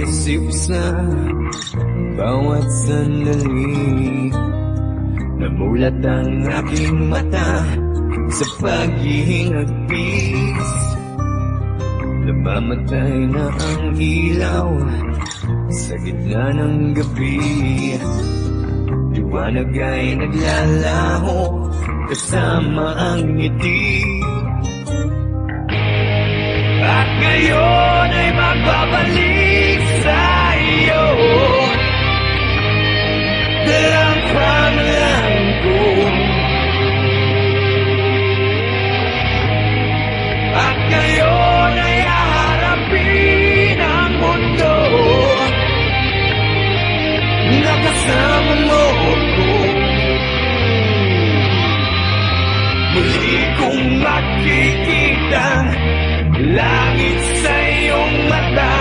isip sa bawat sandali. Namulat ang aking mata sa paghihingagpis. Namamatay na ang ilaw sa gitna ng gabi. Liwanag ay naglalaho kasama ang ngiti. At ngayon ay magbabalik sa iyo, dalang pangalan ko. At ngayon ay haharapin ang mundo na kasama mo ko. Muli kong makikita langit sa iyong mata.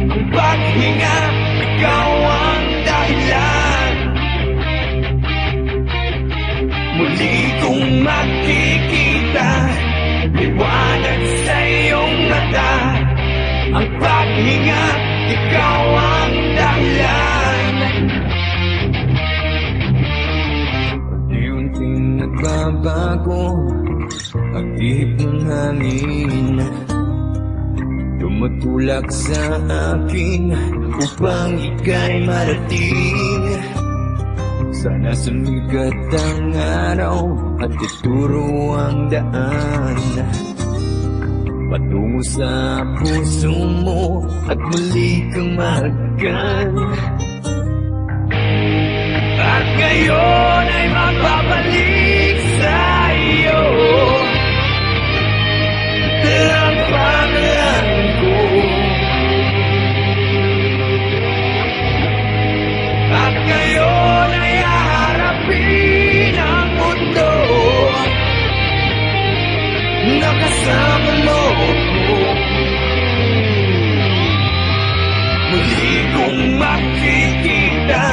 Ang paghinga, ikaw ang dahilan. Muli kong makikita liwanag sa iyong mata. Ang paghinga, ikaw ang dahilan. Unti-unting nagbabago ang ihip ng hangin, tumutulak sa akin upang ika'y marating. Sana sumigat ang araw at ituro ang daan patungo sa puso mo at muli kang mahagkan. At ngayon ay magbabalik sa iyo, dalang pangalan ko. At ngayon ay haharapin ang mundo na kasama mo ko. Muli kong makikita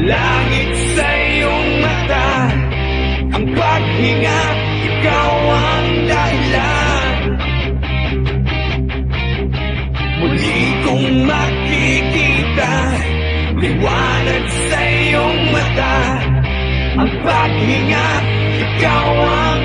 langit sa iyong mata. Ang paghinga, ikaw ang dahilan. Muli kong makikita liwanag sa iyong mata. Ang paghinga, ikaw ang